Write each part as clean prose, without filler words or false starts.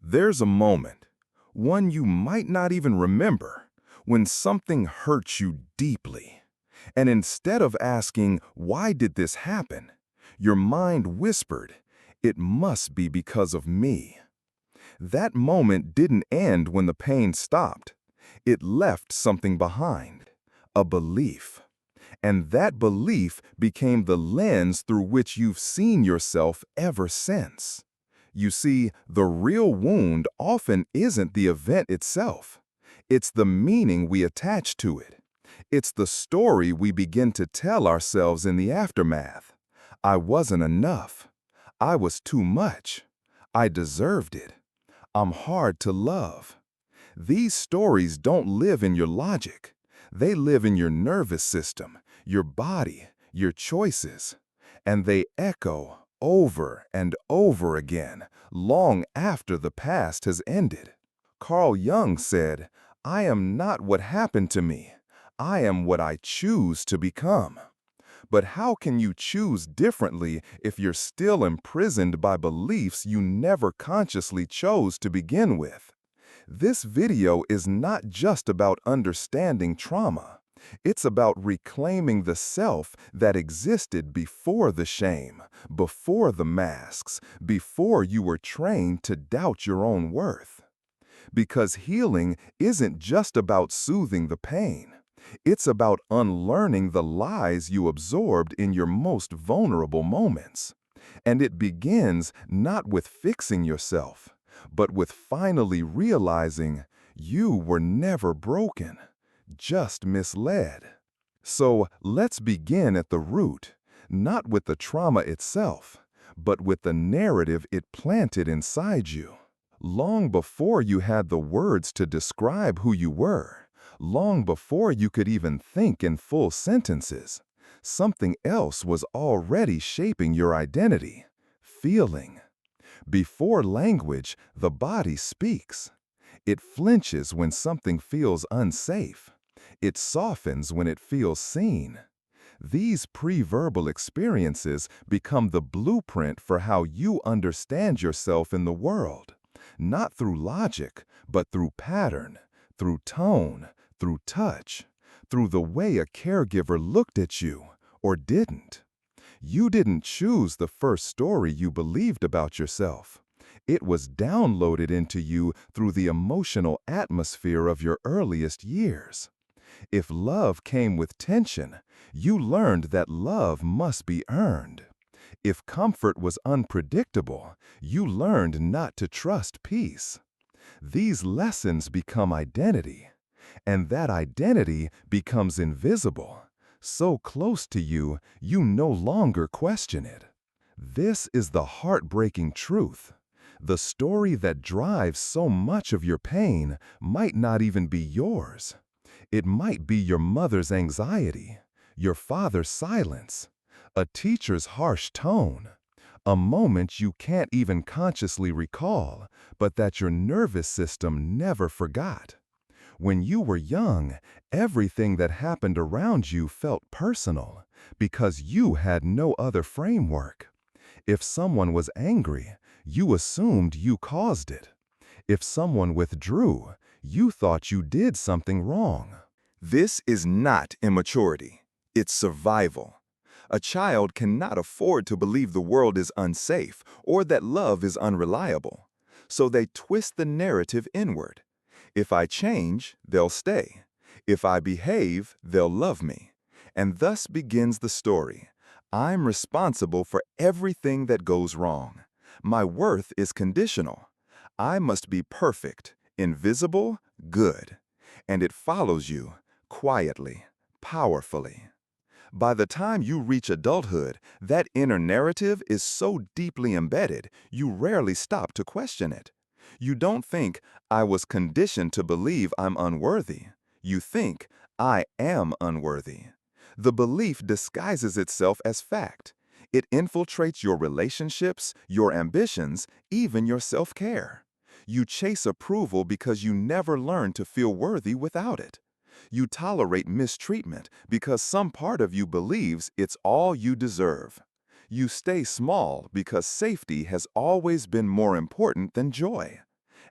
There's a moment, one you might not even remember, when something hurts you deeply. And instead of asking, "Why did this happen?" your mind whispered, "It must be because of me." That moment didn't end when the pain stopped. It left something behind, a belief. And that belief became the lens through which you've seen yourself ever since. You see, the real wound often isn't the event itself. It's the meaning we attach to it. It's the story we begin to tell ourselves in the aftermath. I wasn't enough. I was too much. I deserved it. I'm hard to love. These stories don't live in your logic. They live in your nervous system, your body, your choices. And they echo over and over again, long after the past has ended. Carl Jung said, "I am not what happened to me. I am what I choose to become." But how can you choose differently if you're still imprisoned by beliefs you never consciously chose to begin with? This video is not just about understanding trauma. It's about reclaiming the self that existed before the shame, before the masks, before you were trained to doubt your own worth. Because healing isn't just about soothing the pain. It's about unlearning the lies you absorbed in your most vulnerable moments. And it begins not with fixing yourself, but with finally realizing you were never broken, just misled. So let's begin at the root, not with the trauma itself, but with the narrative it planted inside you. Long before you had the words to describe who you were, long before you could even think in full sentences, something else was already shaping your identity: feeling. Before language, the body speaks. It flinches when something feels unsafe. It softens when it feels seen. These pre-verbal experiences become the blueprint for how you understand yourself in the world, not through logic, but through pattern, through tone, through touch, through the way a caregiver looked at you or didn't. You didn't choose the first story you believed about yourself. It was downloaded into you through the emotional atmosphere of your earliest years. If love came with tension, you learned that love must be earned. If comfort was unpredictable, you learned not to trust peace. These lessons become identity, and that identity becomes invisible, so close to you, you no longer question it. This is the heartbreaking truth. The story that drives so much of your pain might not even be yours. It might be your mother's anxiety, your father's silence, a teacher's harsh tone, a moment you can't even consciously recall, but that your nervous system never forgot. When you were young, everything that happened around you felt personal because you had no other framework. If someone was angry, you assumed you caused it. If someone withdrew, you thought you did something wrong. This is not immaturity. It's survival. A child cannot afford to believe the world is unsafe or that love is unreliable. So they twist the narrative inward. If I change, they'll stay. If I behave, they'll love me. And thus begins the story. I'm responsible for everything that goes wrong. My worth is conditional. I must be perfect, invisible, good. And it follows you, quietly, powerfully. By the time you reach adulthood, that inner narrative is so deeply embedded, you rarely stop to question it. You don't think, "I was conditioned to believe I'm unworthy." You think, "I am unworthy." The belief disguises itself as fact. It infiltrates your relationships, your ambitions, even your self-care. You chase approval because you never learned to feel worthy without it. You tolerate mistreatment because some part of you believes it's all you deserve. You stay small because safety has always been more important than joy.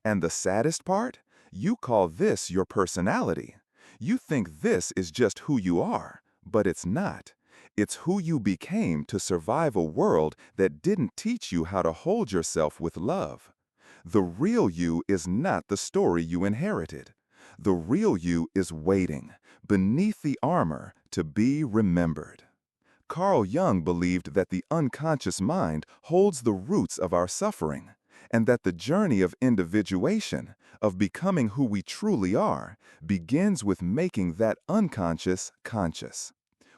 And the saddest part? You call this your personality. You think this is just who you are, but it's not. It's who you became to survive a world that didn't teach you how to hold yourself with love. The real you is not the story you inherited. The real you is waiting, beneath the armor, to be remembered. Carl Jung believed that the unconscious mind holds the roots of our suffering, and that the journey of individuation, of becoming who we truly are, begins with making that unconscious conscious.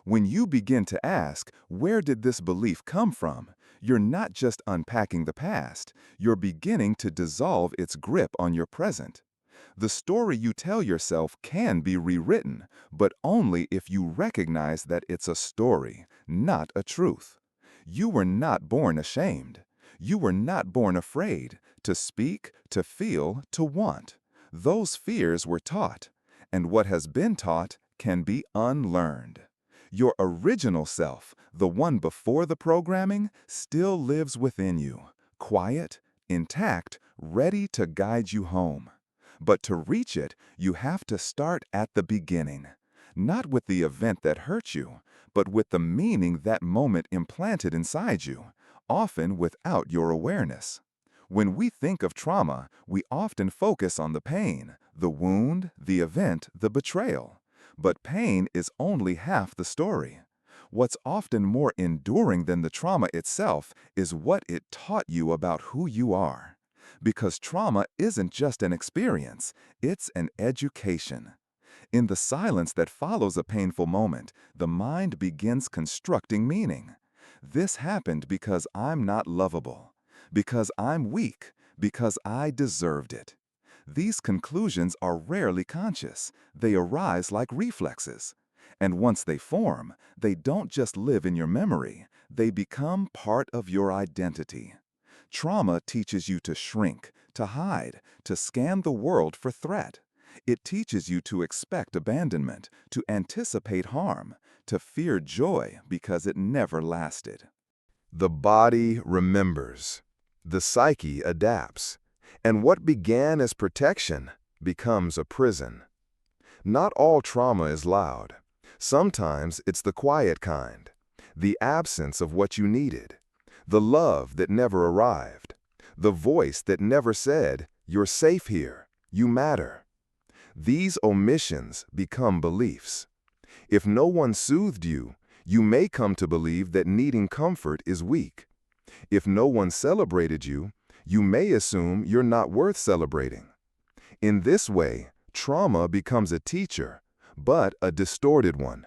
When you begin to ask, where did this belief come from? You're not just unpacking the past, you're beginning to dissolve its grip on your present. The story you tell yourself can be rewritten, but only if you recognize that it's a story, not a truth. You were not born ashamed. You were not born afraid to speak, to feel, to want. Those fears were taught, and what has been taught can be unlearned. Your original self, the one before the programming, still lives within you, quiet, intact, ready to guide you home. But to reach it, you have to start at the beginning. Not with the event that hurt you, but with the meaning that moment implanted inside you, often without your awareness. When we think of trauma, we often focus on the pain, the wound, the event, the betrayal. But pain is only half the story. What's often more enduring than the trauma itself is what it taught you about who you are. Because trauma isn't just an experience, it's an education. In the silence that follows a painful moment, the mind begins constructing meaning. This happened because I'm not lovable, because I'm weak, because I deserved it. These conclusions are rarely conscious. They arise like reflexes. And once they form, they don't just live in your memory, they become part of your identity. Trauma teaches you to shrink, to hide, to scan the world for threat. It teaches you to expect abandonment, to anticipate harm, to fear joy because it never lasted. The body remembers. The psyche adapts. And what began as protection becomes a prison. Not all trauma is loud. Sometimes it's the quiet kind, the absence of what you needed, the love that never arrived, the voice that never said, "You're safe here, you matter." These omissions become beliefs. If no one soothed you, you may come to believe that needing comfort is weak. If no one celebrated you, you may assume you're not worth celebrating. In this way, trauma becomes a teacher, but a distorted one.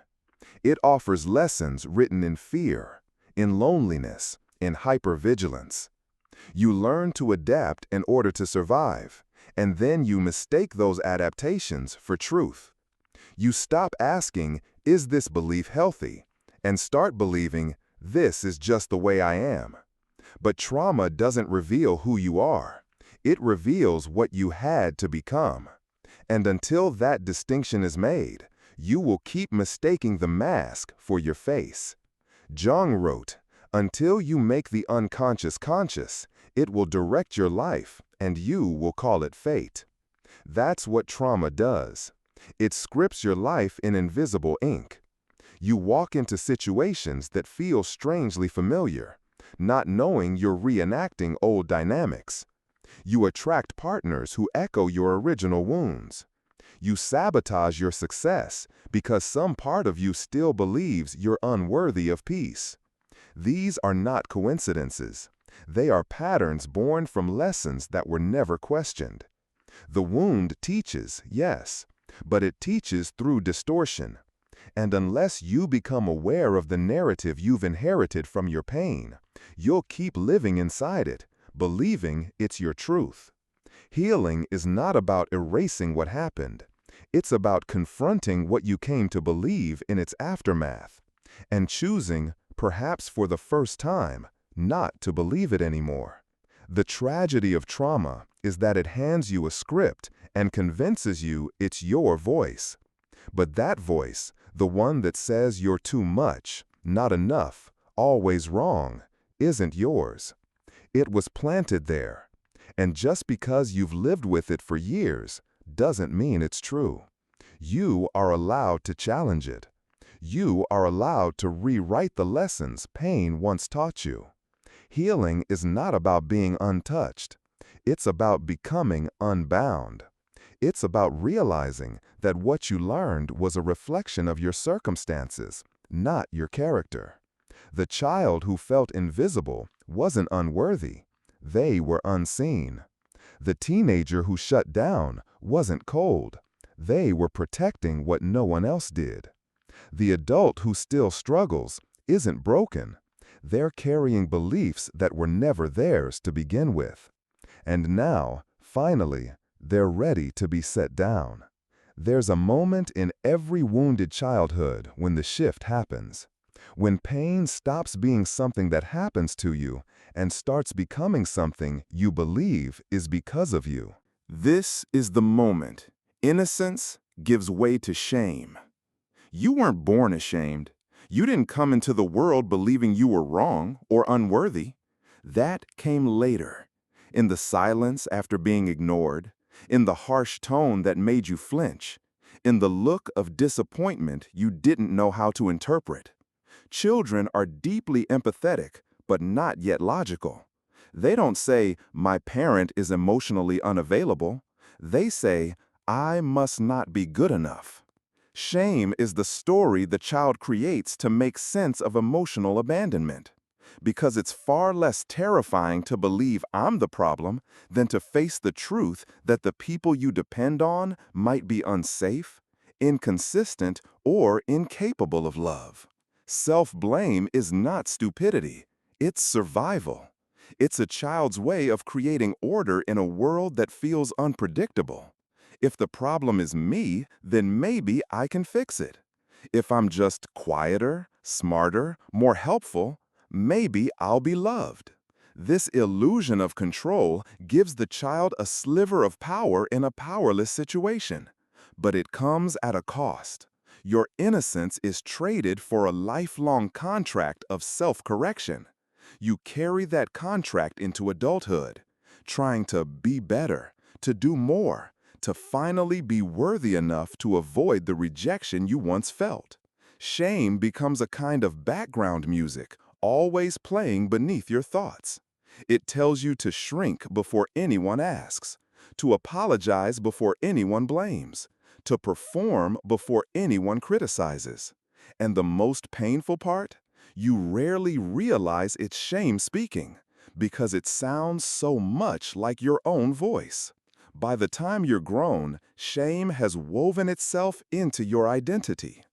It offers lessons written in fear, in loneliness, in hypervigilance. You learn to adapt in order to survive, and then you mistake those adaptations for truth. You stop asking, "Is this belief healthy?" and start believing, "This is just the way I am." But trauma doesn't reveal who you are. It reveals what you had to become. And until that distinction is made, you will keep mistaking the mask for your face. Jung wrote, "Until you make the unconscious conscious, it will direct your life, and you will call it fate." That's what trauma does. It scripts your life in invisible ink. You walk into situations that feel strangely familiar, not knowing you're reenacting old dynamics. You attract partners who echo your original wounds. You sabotage your success because some part of you still believes you're unworthy of peace. These are not coincidences. They are patterns born from lessons that were never questioned. The wound teaches, yes, but it teaches through distortion. And unless you become aware of the narrative you've inherited from your pain, you'll keep living inside it, believing it's your truth. Healing is not about erasing what happened. It's about confronting what you came to believe in its aftermath, and choosing, perhaps for the first time, not to believe it anymore. The tragedy of trauma is that it hands you a script and convinces you it's your voice. But that voice, the one that says you're too much, not enough, always wrong, isn't yours. It was planted there. And just because you've lived with it for years doesn't mean it's true. You are allowed to challenge it. You are allowed to rewrite the lessons pain once taught you. Healing is not about being untouched. It's about becoming unbound. It's about realizing that what you learned was a reflection of your circumstances, not your character. The child who felt invisible wasn't unworthy. They were unseen. The teenager who shut down wasn't cold. They were protecting what no one else did. The adult who still struggles isn't broken. They're carrying beliefs that were never theirs to begin with. And now, finally, they're ready to be set down. There's a moment in every wounded childhood when the shift happens. When pain stops being something that happens to you and starts becoming something you believe is because of you. This is the moment. Innocence gives way to shame. You weren't born ashamed. You didn't come into the world believing you were wrong or unworthy. That came later, in the silence after being ignored, in the harsh tone that made you flinch, in the look of disappointment you didn't know how to interpret. Children are deeply empathetic, but not yet logical. They don't say, "My parent is emotionally unavailable." They say, "I must not be good enough." Shame is the story the child creates to make sense of emotional abandonment. Because it's far less terrifying to believe I'm the problem than to face the truth that the people you depend on might be unsafe, inconsistent, or incapable of love. Self-blame is not stupidity. It's survival. It's a child's way of creating order in a world that feels unpredictable. If the problem is me, then maybe I can fix it. If I'm just quieter, smarter, more helpful, maybe I'll be loved. This illusion of control gives the child a sliver of power in a powerless situation. But it comes at a cost. Your innocence is traded for a lifelong contract of self-correction. You carry that contract into adulthood, trying to be better, to do more, to finally be worthy enough to avoid the rejection you once felt. Shame becomes a kind of background music, always playing beneath your thoughts. It tells you to shrink before anyone asks, to apologize before anyone blames, to perform before anyone criticizes. And the most painful part? You rarely realize it's shame speaking, because it sounds so much like your own voice. By the time you're grown, shame has woven itself into your identity.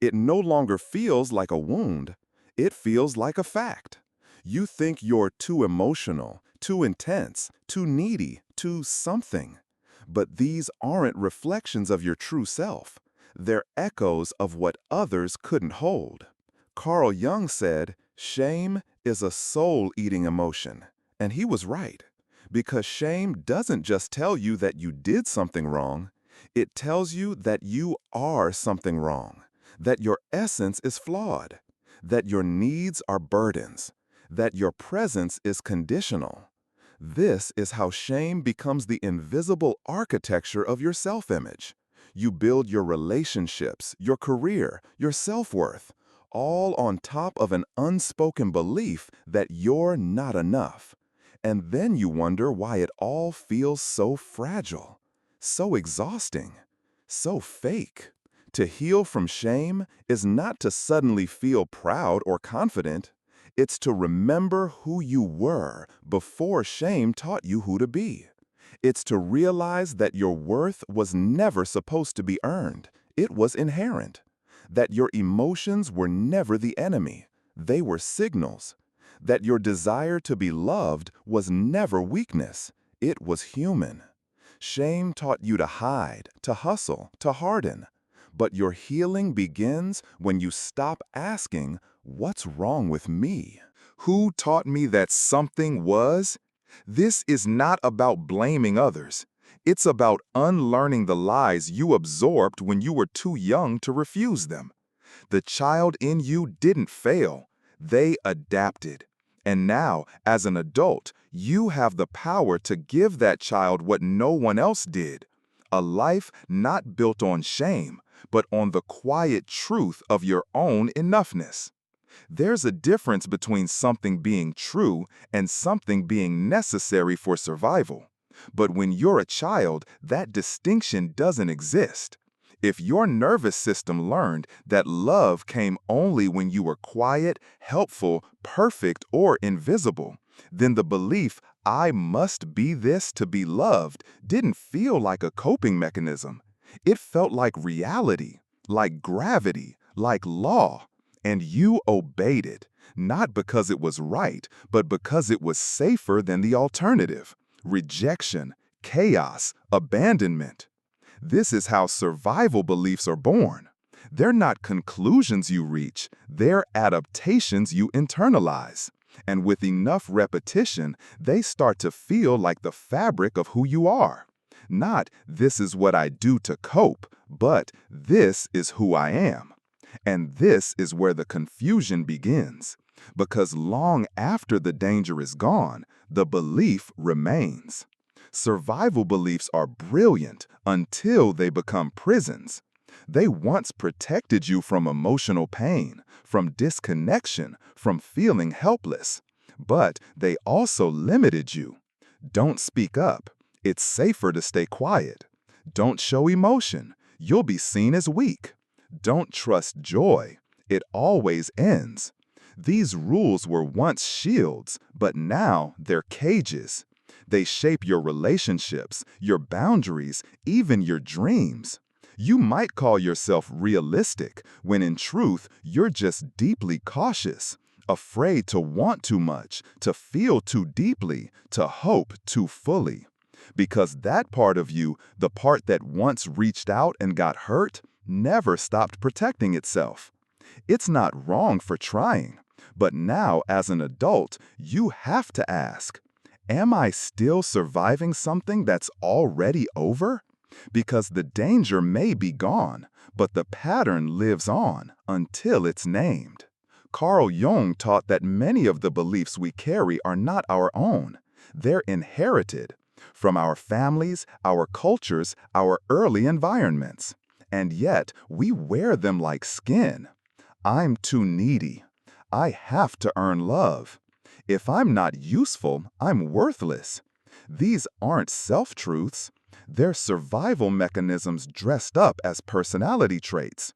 It no longer feels like a wound. It feels like a fact. You think you're too emotional, too intense, too needy, too something. But these aren't reflections of your true self. They're echoes of what others couldn't hold. Carl Jung said, "Shame is a soul-eating emotion." And he was right. Because shame doesn't just tell you that you did something wrong, it tells you that you are something wrong, that your essence is flawed, that your needs are burdens, that your presence is conditional. This is how shame becomes the invisible architecture of your self-image. You build your relationships, your career, your self-worth, all on top of an unspoken belief that you're not enough. And then you wonder why it all feels so fragile, so exhausting, so fake. To heal from shame is not to suddenly feel proud or confident. It's to remember who you were before shame taught you who to be. It's to realize that your worth was never supposed to be earned. It was inherent. That your emotions were never the enemy. They were signals. That your desire to be loved was never weakness. It was human. Shame taught you to hide, to hustle, to harden. But your healing begins when you stop asking, "What's wrong with me? Who taught me that something was?" This is not about blaming others. It's about unlearning the lies you absorbed when you were too young to refuse them. The child in you didn't fail. They adapted. And now, as an adult, you have the power to give that child what no one else did. A life not built on shame, but on the quiet truth of your own enoughness. There's a difference between something being true and something being necessary for survival. But when you're a child, that distinction doesn't exist. If your nervous system learned that love came only when you were quiet, helpful, perfect, or invisible, then the belief, "I must be this to be loved," didn't feel like a coping mechanism. It felt like reality, like gravity, like law. And you obeyed it, not because it was right, but because it was safer than the alternative: rejection, chaos, abandonment. This is how survival beliefs are born. They're not conclusions you reach, they're adaptations you internalize. And with enough repetition, they start to feel like the fabric of who you are. Not, "This is what I do to cope," but, "This is who I am." And this is where the confusion begins, because long after the danger is gone, the belief remains. Survival beliefs are brilliant until they become prisons. They once protected you from emotional pain, from disconnection, from feeling helpless. But they also limited you. Don't speak up. It's safer to stay quiet. Don't show emotion. You'll be seen as weak. Don't trust joy. It always ends. These rules were once shields, but now they're cages. They shape your relationships, your boundaries, even your dreams. You might call yourself realistic, when in truth, you're just deeply cautious, afraid to want too much, to feel too deeply, to hope too fully. Because that part of you, the part that once reached out and got hurt, never stopped protecting itself. It's not wrong for trying, but now as an adult, you have to ask, am I still surviving something that's already over? Because the danger may be gone, but the pattern lives on until it's named. Carl Jung taught that many of the beliefs we carry are not our own. They're inherited from our families, our cultures, our early environments. And yet, we wear them like skin. I'm too needy. I have to earn love. If I'm not useful, I'm worthless. These aren't self-truths. They're survival mechanisms dressed up as personality traits.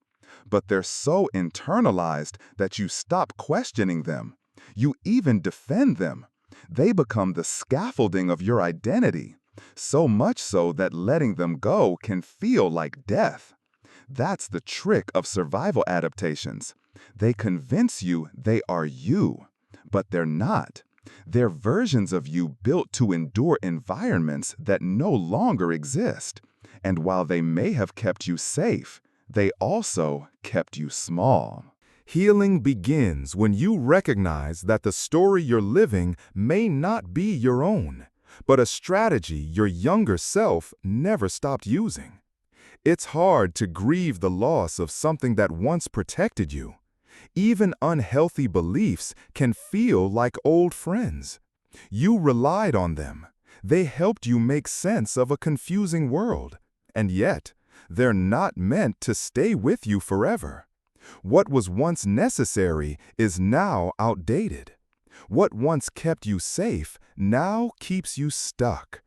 But they're so internalized that you stop questioning them. You even defend them. They become the scaffolding of your identity, so much so that letting them go can feel like death. That's the trick of survival adaptations. They convince you they are you, but they're not. They're versions of you built to endure environments that no longer exist. And while they may have kept you safe, they also kept you small. Healing begins when you recognize that the story you're living may not be your own, but a strategy your younger self never stopped using. It's hard to grieve the loss of something that once protected you. Even unhealthy beliefs can feel like old friends. You relied on them. They helped you make sense of a confusing world. And yet, they're not meant to stay with you forever. What was once necessary is now outdated. What once kept you safe now keeps you stuck.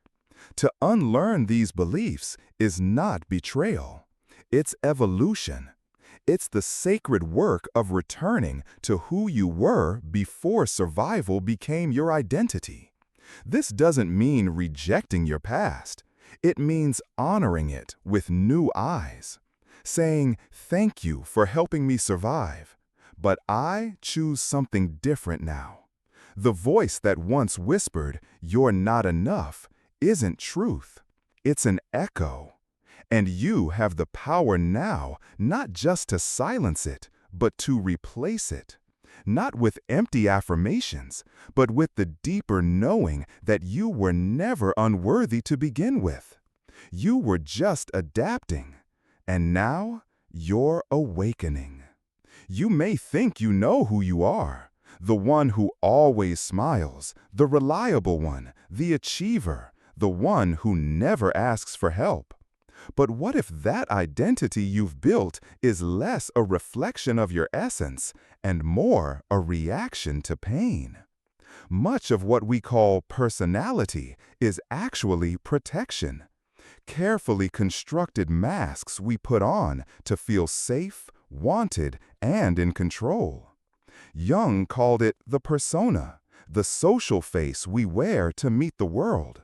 To unlearn these beliefs is not betrayal. It's evolution. It's the sacred work of returning to who you were before survival became your identity. This doesn't mean rejecting your past. It means honoring it with new eyes, saying, "Thank you for helping me survive, but I choose something different now." The voice that once whispered, "You're not enough," isn't truth. It's an echo. And you have the power now not just to silence it, but to replace it. Not with empty affirmations, but with the deeper knowing that you were never unworthy to begin with. You were just adapting. And now, you're awakening. You may think you know who you are, The one who always smiles, the reliable one, the achiever, the one who never asks for help. But what if that identity you've built is less a reflection of your essence and more a reaction to pain? Much of what we call personality is actually protection. Carefully constructed masks we put on to feel safe, wanted, and in control. Jung called it the persona, the social face we wear to meet the world.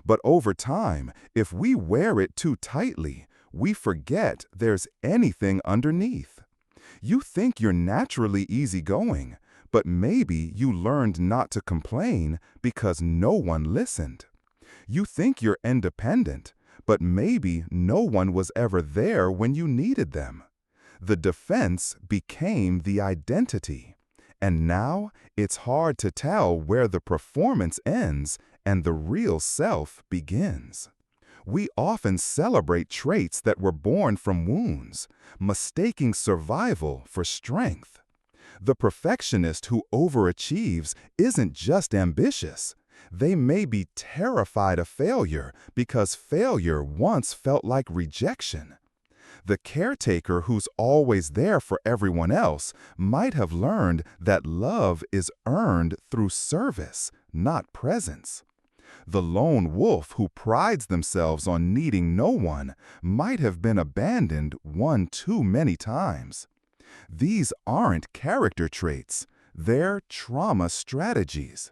But over time, if we wear it too tightly, we forget there's anything underneath. You think you're naturally easygoing, but maybe you learned not to complain because no one listened. You think you're independent, but maybe no one was ever there when you needed them. The defense became the identity. And now it's hard to tell where the performance ends and the real self begins. We often celebrate traits that were born from wounds, mistaking survival for strength. The perfectionist who overachieves isn't just ambitious. They may be terrified of failure because failure once felt like rejection. The caretaker who's always there for everyone else might have learned that love is earned through service, not presence. The lone wolf who prides themselves on needing no one might have been abandoned one too many times. These aren't character traits, they're trauma strategies.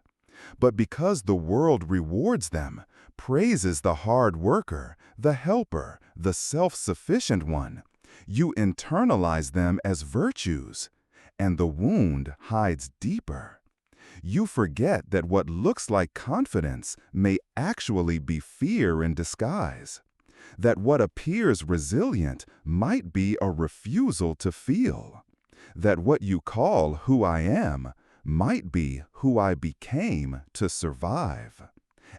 But because the world rewards them, praises the hard worker, the helper, the self-sufficient one, you internalize them as virtues, and the wound hides deeper. You forget that what looks like confidence may actually be fear in disguise. That what appears resilient might be a refusal to feel. That what you call who I am might be who I became to survive.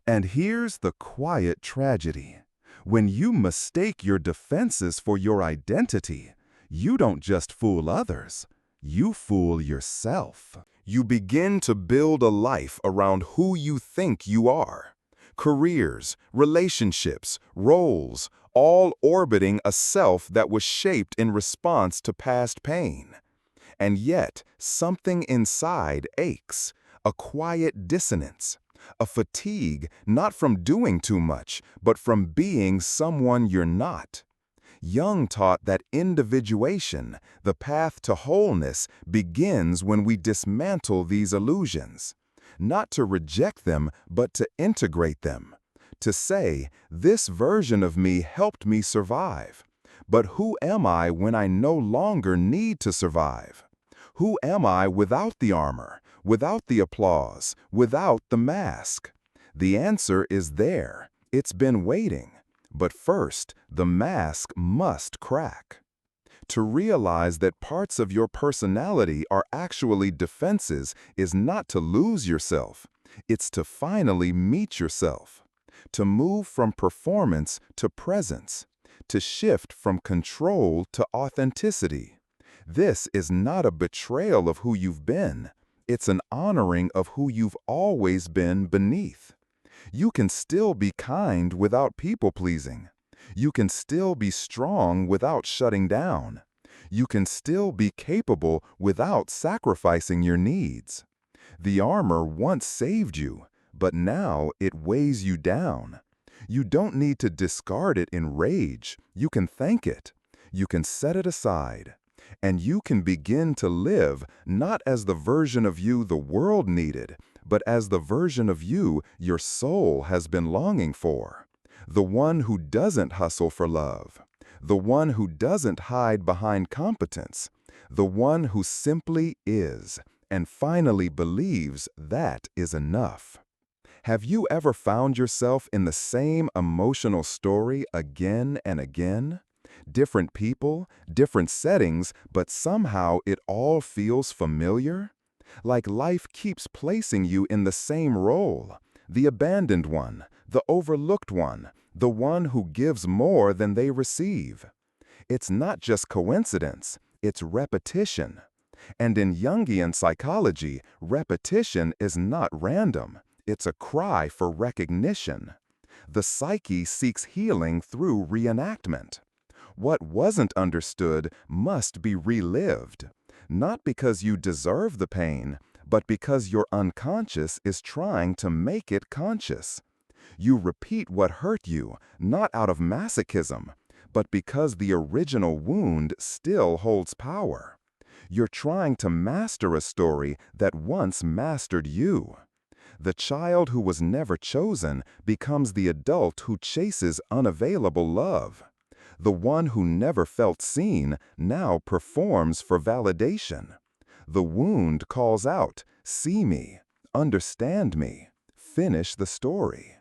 And here's the quiet tragedy. When you mistake your defenses for your identity, you don't just fool others, you fool yourself. You begin to build a life around who you think you are. Careers, relationships, roles, all orbiting a self that was shaped in response to past pain. And yet, something inside aches, a quiet dissonance, a fatigue not from doing too much, but from being someone you're not. Jung taught that individuation, the path to wholeness, begins when we dismantle these illusions. Not to reject them, but to integrate them. To say, this version of me helped me survive. But who am I when I no longer need to survive? Who am I without the armor, without the applause, without the mask? The answer is there. It's been waiting. But first, the mask must crack. To realize that parts of your personality are actually defenses is not to lose yourself. It's to finally meet yourself. To move from performance to presence. To shift from control to authenticity. This is not a betrayal of who you've been. It's an honoring of who you've always been beneath. You can still be kind without people-pleasing. You can still be strong without shutting down. You can still be capable without sacrificing your needs. The armor once saved you, but now it weighs you down. You don't need to discard it in rage. You can thank it. You can set it aside. And you can begin to live not as the version of you the world needed, but as the version of you your soul has been longing for. The one who doesn't hustle for love. The one who doesn't hide behind competence. The one who simply is, and finally believes that is enough. Have you ever found yourself in the same emotional story again and again? Different people, different settings, but somehow it all feels familiar? Like life keeps placing you in the same role, the abandoned one, the overlooked one, the one who gives more than they receive. It's not just coincidence, it's repetition. And in Jungian psychology, repetition is not random. It's a cry for recognition. The psyche seeks healing through reenactment. What wasn't understood must be relived, not because you deserve the pain, but because your unconscious is trying to make it conscious. You repeat what hurt you, not out of masochism, but because the original wound still holds power. You're trying to master a story that once mastered you. The child who was never chosen becomes the adult who chases unavailable love. The one who never felt seen now performs for validation. The wound calls out, "See me, understand me, finish the story."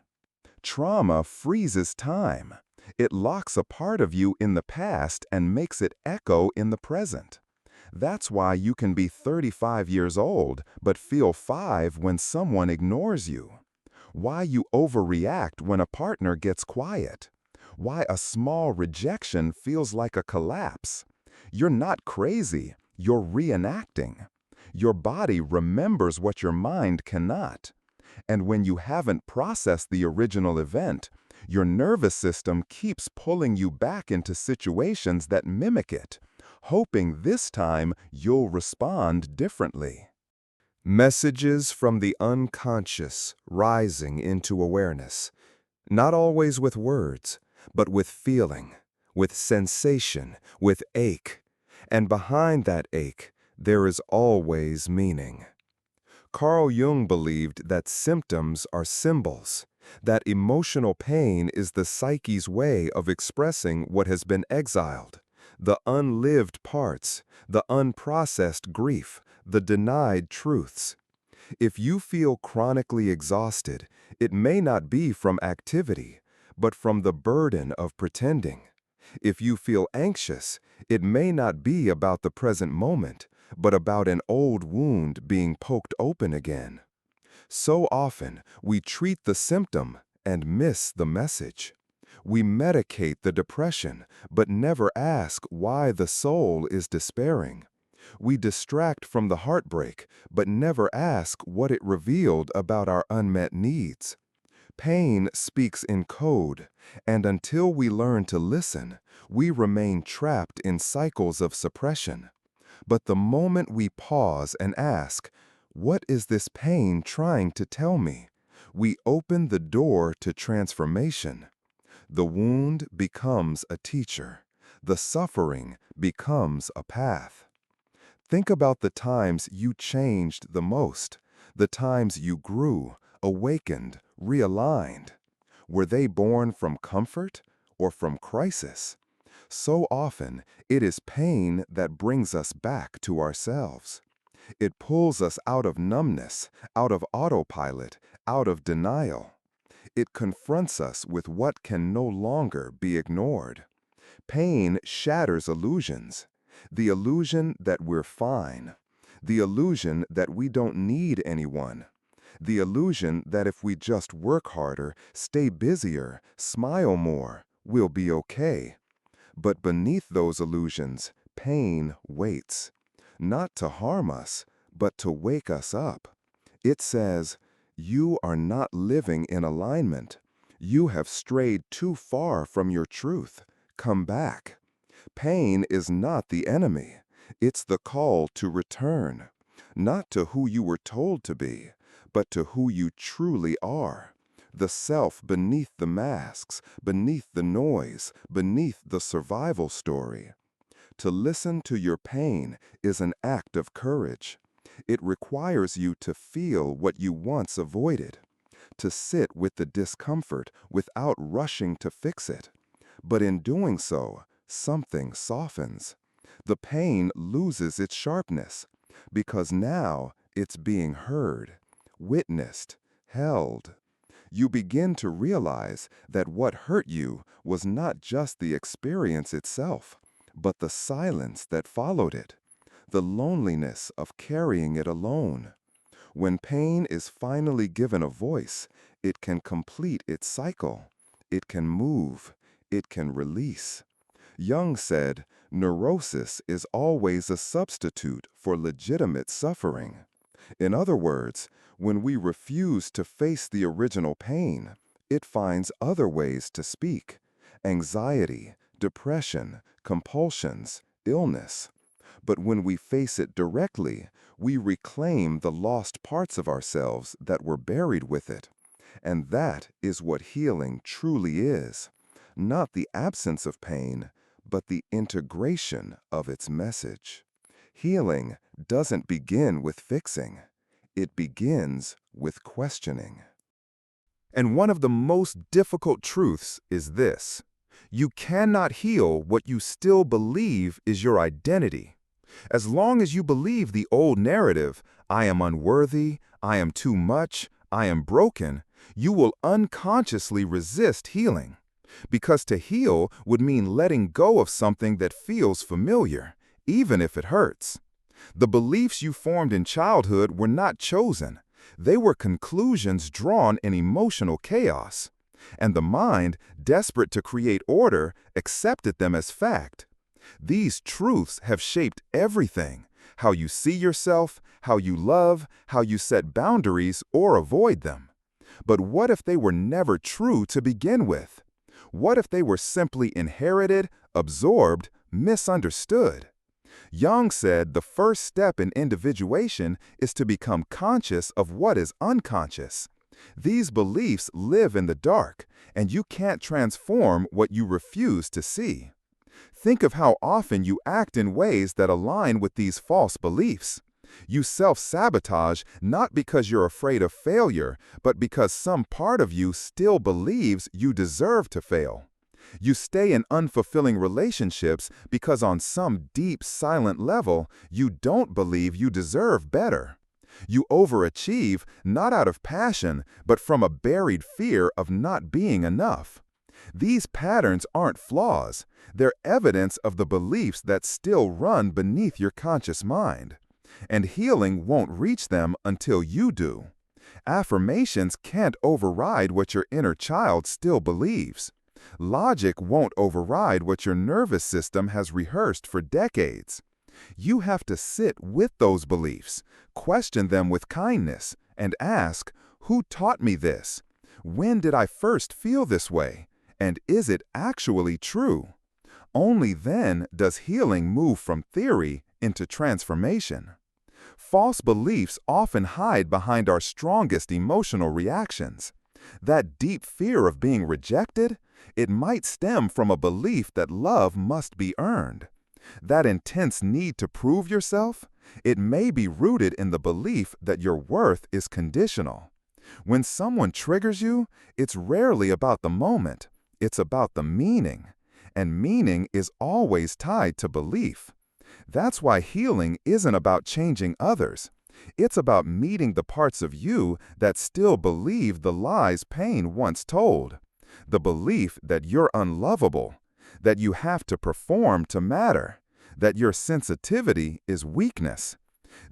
Trauma freezes time. It locks a part of you in the past and makes it echo in the present. That's why you can be 35 years old but feel 5 when someone ignores you. Why you overreact when a partner gets quiet. Why a small rejection feels like a collapse. You're not crazy, you're reenacting. Your body remembers what your mind cannot. And when you haven't processed the original event, your nervous system keeps pulling you back into situations that mimic it, hoping this time you'll respond differently. Messages from the unconscious rising into awareness, not always with words, but with feeling, with sensation, with ache. And behind that ache, there is always meaning. Carl Jung believed that symptoms are symbols, that emotional pain is the psyche's way of expressing what has been exiled, the unlived parts, the unprocessed grief, the denied truths. If you feel chronically exhausted, it may not be from activity, but from the burden of pretending. If you feel anxious, it may not be about the present moment, but about an old wound being poked open again. So often, we treat the symptom and miss the message. We medicate the depression, but never ask why the soul is despairing. We distract from the heartbreak, but never ask what it revealed about our unmet needs. Pain speaks in code, and until we learn to listen, we remain trapped in cycles of suppression. But the moment we pause and ask, "What is this pain trying to tell me?" we open the door to transformation. The wound becomes a teacher. The suffering becomes a path. Think about the times you changed the most, the times you grew, awakened, realigned. Were they born from comfort or from crisis? So often, it is pain that brings us back to ourselves. It pulls us out of numbness, out of autopilot, out of denial. It confronts us with what can no longer be ignored. Pain shatters illusions. The illusion that we're fine. The illusion that we don't need anyone. The illusion that if we just work harder, stay busier, smile more, we'll be okay. But beneath those illusions, pain waits. Not to harm us, but to wake us up. It says, "You are not living in alignment. You have strayed too far from your truth. Come back." Pain is not the enemy. It's the call to return. Not to who you were told to be, but to who you truly are. The self beneath the masks, beneath the noise, beneath the survival story. To listen to your pain is an act of courage. It requires you to feel what you once avoided, to sit with the discomfort without rushing to fix it. But in doing so, something softens. The pain loses its sharpness, because now it's being heard, witnessed, held. You begin to realize that what hurt you was not just the experience itself, but the silence that followed it, the loneliness of carrying it alone. When pain is finally given a voice, it can complete its cycle. It can move. It can release. Jung said, Neurosis is always a substitute for legitimate suffering. In other words, when we refuse to face the original pain, it finds other ways to speak: anxiety, depression, compulsions, illness. But when we face it directly, we reclaim the lost parts of ourselves that were buried with it. And that is what healing truly is. Not the absence of pain, but the integration of its message. Healing doesn't begin with fixing. It begins with questioning. And one of the most difficult truths is this: you cannot heal what you still believe is your identity. As long as you believe the old narrative, I am unworthy, I am too much, I am broken, you will unconsciously resist healing. Because to heal would mean letting go of something that feels familiar, even if it hurts. The beliefs you formed in childhood were not chosen. They were conclusions drawn in emotional chaos. And the mind, desperate to create order, accepted them as fact. These truths have shaped everything: how you see yourself, how you love, how you set boundaries or avoid them. But what if they were never true to begin with? What if they were simply inherited, absorbed, misunderstood? Jung said the first step in individuation is to become conscious of what is unconscious. These beliefs live in the dark, and you can't transform what you refuse to see. Think of how often you act in ways that align with these false beliefs. You self-sabotage not because you're afraid of failure, but because some part of you still believes you deserve to fail. You stay in unfulfilling relationships because on some deep, silent level, you don't believe you deserve better. You overachieve not out of passion, but from a buried fear of not being enough. These patterns aren't flaws. They're evidence of the beliefs that still run beneath your conscious mind. And healing won't reach them until you do. Affirmations can't override what your inner child still believes. Logic won't override what your nervous system has rehearsed for decades. You have to sit with those beliefs, question them with kindness, and ask, who taught me this? When did I first feel this way? And is it actually true? Only then does healing move from theory into transformation. False beliefs often hide behind our strongest emotional reactions. That deep fear of being rejected, it might stem from a belief that love must be earned. That intense need to prove yourself, it may be rooted in the belief that your worth is conditional. When someone triggers you, it's rarely about the moment, it's about the meaning. And meaning is always tied to belief. That's why healing isn't about changing others. It's about meeting the parts of you that still believe the lies pain once told. The belief that you're unlovable, that you have to perform to matter, that your sensitivity is weakness.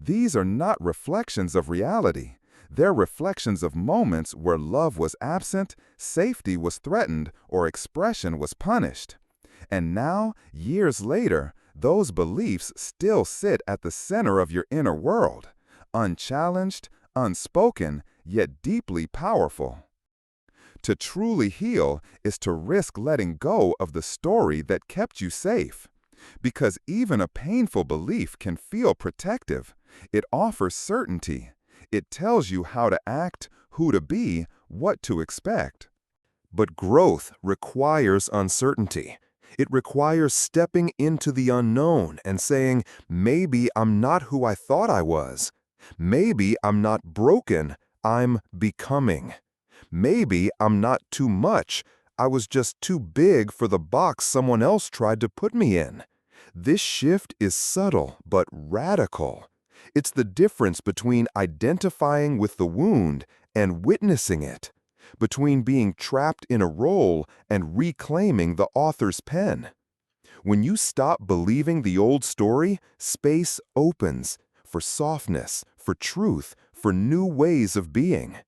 These are not reflections of reality. They're reflections of moments where love was absent, safety was threatened, or expression was punished. And now, years later, those beliefs still sit at the center of your inner world, unchallenged, unspoken, yet deeply powerful. To truly heal is to risk letting go of the story that kept you safe. Because even a painful belief can feel protective. It offers certainty. It tells you how to act, who to be, what to expect. But growth requires uncertainty. It requires stepping into the unknown and saying, maybe I'm not who I thought I was. Maybe I'm not broken, I'm becoming. Maybe I'm not too much, I was just too big for the box someone else tried to put me in. This shift is subtle but radical. It's the difference between identifying with the wound and witnessing it, between being trapped in a role and reclaiming the author's pen. When you stop believing the old story, space opens for softness, for truth, for new ways of being.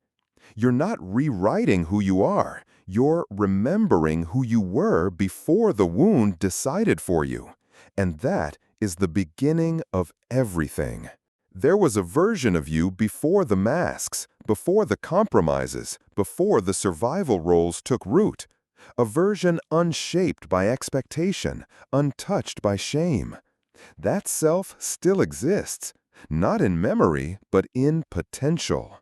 You're not rewriting who you are. You're remembering who you were before the wound decided for you. And that is the beginning of everything. There was a version of you before the masks, before the compromises, before the survival roles took root. A version unshaped by expectation, untouched by shame. That self still exists, not in memory, but in potential.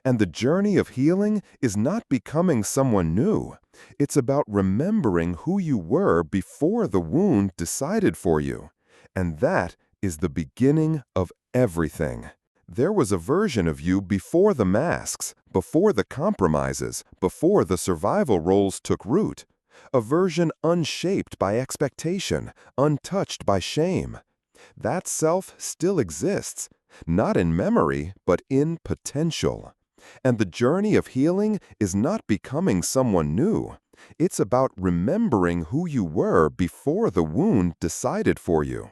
And the journey of healing is not becoming someone new. It's about remembering who you were before the wound decided for you. And that is the beginning of everything. There was a version of you before the masks, before the compromises, before the survival roles took root. A version unshaped by expectation, untouched by shame. That self still exists, not in memory, but in potential. And the journey of healing is not becoming someone new. It's about remembering who you were before the wound decided for you.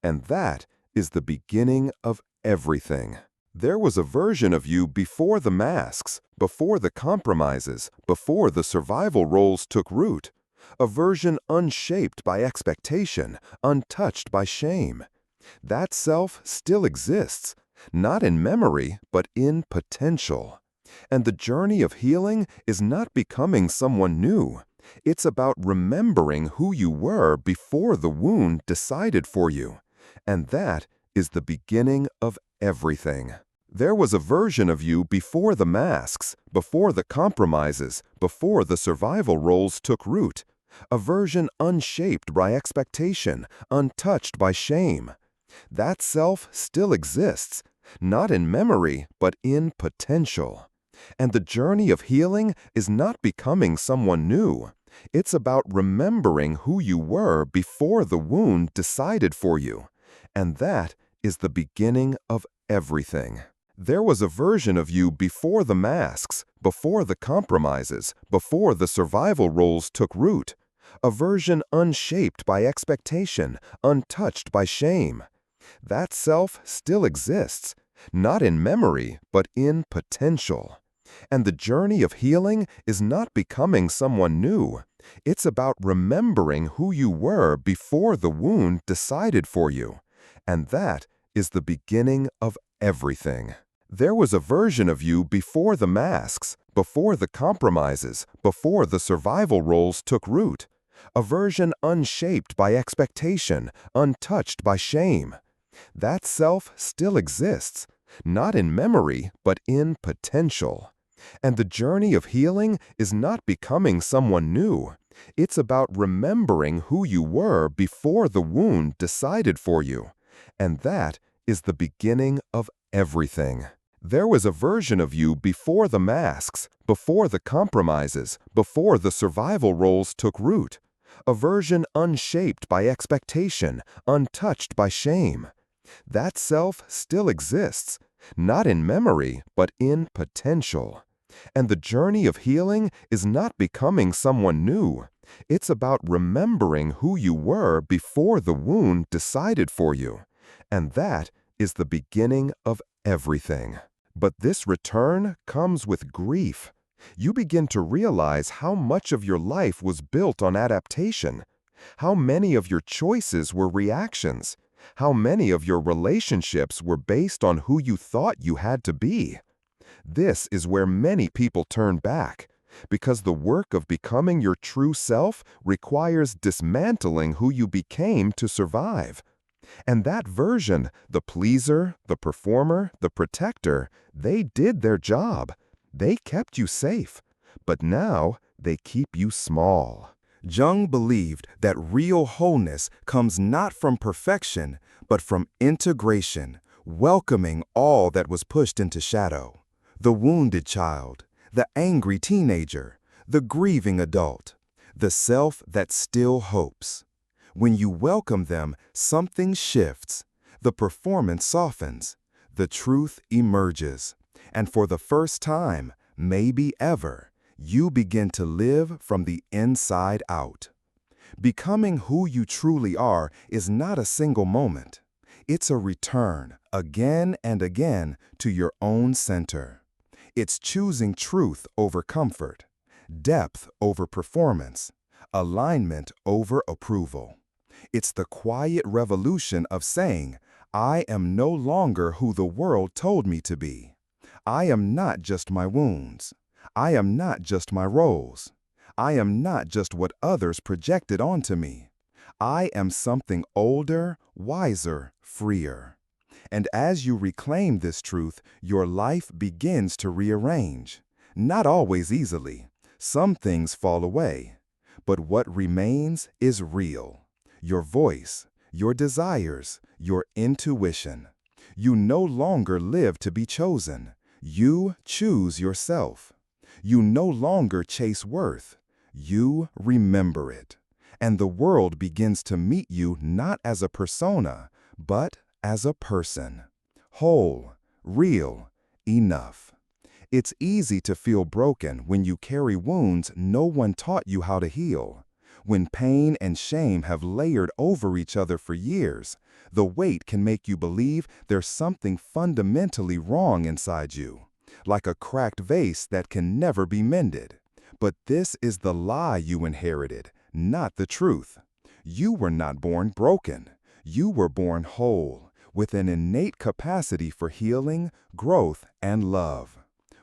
And that is the beginning of everything. There was a version of you before the masks, before the compromises, before the survival roles took root. A version unshaped by expectation, untouched by shame. That self still exists, not in memory, but in potential. And the journey of healing is not becoming someone new. It's about remembering who you were before the wound decided for you. And that is the beginning of everything. There was a version of you before the masks, before the compromises, before the survival roles took root. A version unshaped by expectation, untouched by shame. That self still exists, not in memory, but in potential. And the journey of healing is not becoming someone new. It's about remembering who you were before the wound decided for you. And that is the beginning of everything. There was a version of you before the masks, before the compromises, before the survival roles took root. A version unshaped by expectation, untouched by shame. That self still exists, not in memory, but in potential. And the journey of healing is not becoming someone new. It's about remembering who you were before the wound decided for you. And that is the beginning of everything. There was a version of you before the masks, before the compromises, before the survival roles took root. A version unshaped by expectation, untouched by shame. That self still exists, not in memory, but in potential. And the journey of healing is not becoming someone new. It's about remembering who you were before the wound decided for you. And that is the beginning of everything. There was a version of you before the masks, before the compromises, before the survival roles took root. A version unshaped by expectation, untouched by shame. That self still exists, not in memory, but in potential. And the journey of healing is not becoming someone new. It's about remembering who you were before the wound decided for you. And that is the beginning of everything. But this return comes with grief. You begin to realize how much of your life was built on adaptation, how many of your choices were reactions, how many of your relationships were based on who you thought you had to be. This is where many people turn back, because the work of becoming your true self requires dismantling who you became to survive. And that version, the pleaser, the performer, the protector, they did their job. They kept you safe, but now they keep you small. Jung believed that real wholeness comes not from perfection, but from integration, welcoming all that was pushed into shadow. The wounded child, the angry teenager, the grieving adult, the self that still hopes. When you welcome them, something shifts. The performance softens. The truth emerges. And for the first time, maybe ever, you begin to live from the inside out. Becoming who you truly are is not a single moment. It's a return, again and again, to your own center. It's choosing truth over comfort, depth over performance, alignment over approval. It's the quiet revolution of saying, I am no longer who the world told me to be. I am not just my wounds. I am not just my roles. I am not just what others projected onto me. I am something older, wiser, freer. And as you reclaim this truth, your life begins to rearrange. Not always easily. Some things fall away. But what remains is real. Your voice, your desires, your intuition. You no longer live to be chosen. You choose yourself. You no longer chase worth. You remember it. And the world begins to meet you not as a persona, but as a person. Whole, real, enough. It's easy to feel broken when you carry wounds no one taught you how to heal. When pain and shame have layered over each other for years, the weight can make you believe there's something fundamentally wrong inside you, like a cracked vase that can never be mended. But this is the lie you inherited, not the truth. You were not born broken. You were born whole, with an innate capacity for healing, growth, and love.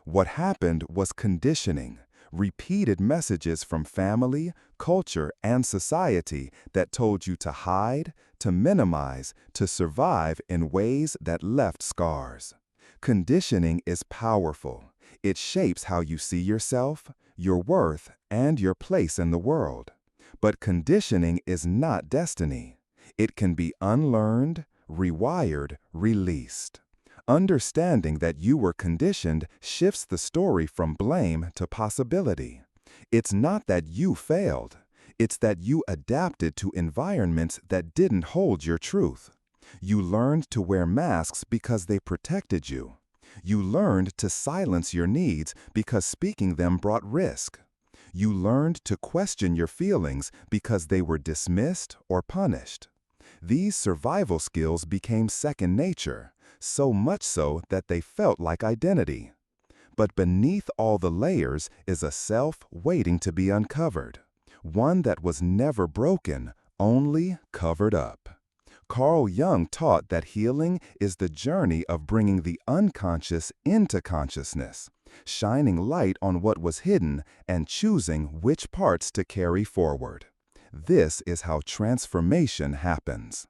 What happened was conditioning, repeated messages from family, culture, and society that told you to hide, to minimize, to survive in ways that left scars. Conditioning is powerful. It shapes how you see yourself, your worth, and your place in the world. But conditioning is not destiny. It can be unlearned, rewired, released. Understanding that you were conditioned shifts the story from blame to possibility. It's not that you failed. It's that you adapted to environments that didn't hold your truth. You learned to wear masks because they protected you. You learned to silence your needs because speaking them brought risk. You learned to question your feelings because they were dismissed or punished. These survival skills became second nature, so much so that they felt like identity. But beneath all the layers is a self waiting to be uncovered, one that was never broken, only covered up. Carl Jung taught that healing is the journey of bringing the unconscious into consciousness, shining light on what was hidden and choosing which parts to carry forward. This is how transformation happens.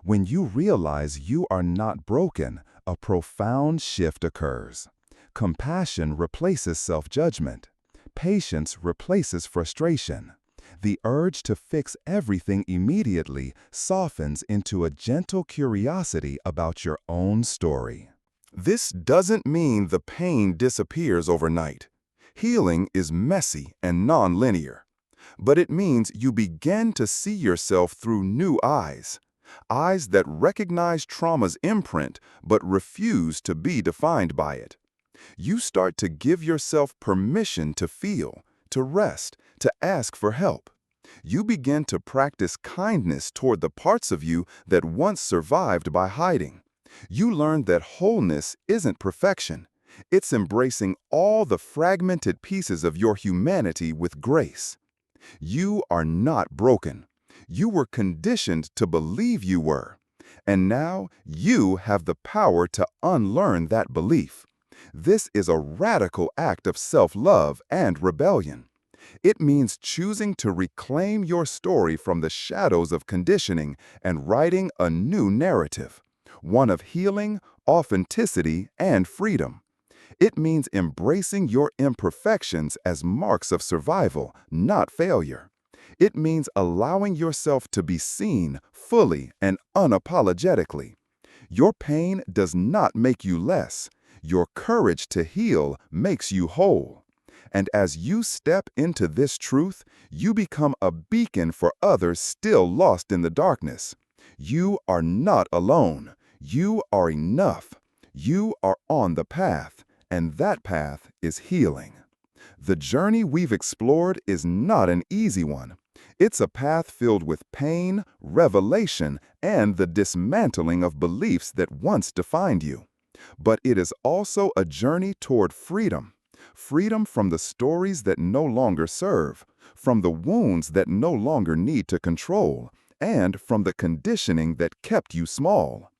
When you realize you are not broken, a profound shift occurs. Compassion replaces self-judgment. Patience replaces frustration. The urge to fix everything immediately softens into a gentle curiosity about your own story. This doesn't mean the pain disappears overnight. Healing is messy and non-linear. But it means you begin to see yourself through new eyes. Eyes that recognize trauma's imprint but refuse to be defined by it. You start to give yourself permission to feel, to rest, to ask for help. You begin to practice kindness toward the parts of you that once survived by hiding. You learn that wholeness isn't perfection. It's embracing all the fragmented pieces of your humanity with grace. You are not broken. You were conditioned to believe you were. And now you have the power to unlearn that belief. This is a radical act of self-love and rebellion. It means choosing to reclaim your story from the shadows of conditioning and writing a new narrative, one of healing, authenticity, and freedom. It means embracing your imperfections as marks of survival, not failure. It means allowing yourself to be seen fully and unapologetically. Your pain does not make you less. Your courage to heal makes you whole. And as you step into this truth, you become a beacon for others still lost in the darkness. You are not alone. You are enough. You are on the path, and that path is healing. The journey we've explored is not an easy one. It's a path filled with pain, revelation, and the dismantling of beliefs that once defined you. But it is also a journey toward freedom. Freedom from the stories that no longer serve, from the wounds that no longer need to control, and from the conditioning that kept you small.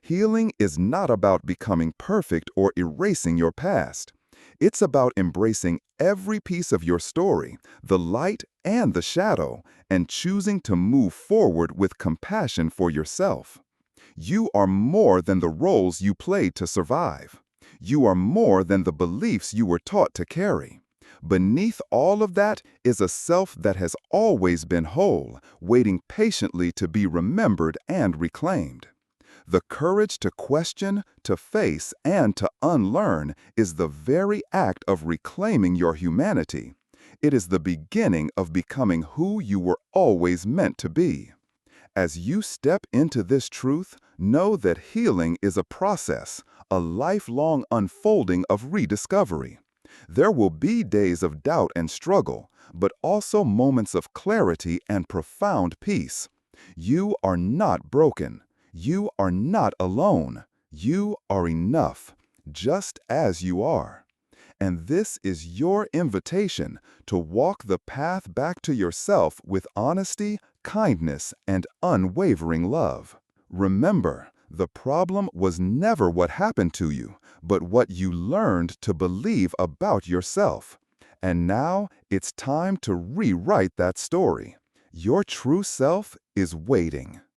Healing is not about becoming perfect or erasing your past. It's about embracing every piece of your story, the light and the shadow, and choosing to move forward with compassion for yourself. You are more than the roles you played to survive. You are more than the beliefs you were taught to carry. Beneath all of that is a self that has always been whole, waiting patiently to be remembered and reclaimed. The courage to question, to face, and to unlearn is the very act of reclaiming your humanity. It is the beginning of becoming who you were always meant to be. As you step into this truth, know that healing is a process, a lifelong unfolding of rediscovery. There will be days of doubt and struggle, but also moments of clarity and profound peace. You are not broken. You are not alone. You are enough, just as you are. And this is your invitation to walk the path back to yourself with honesty, kindness, and unwavering love. Remember, the problem was never what happened to you, but what you learned to believe about yourself. And now it's time to rewrite that story. Your true self is waiting.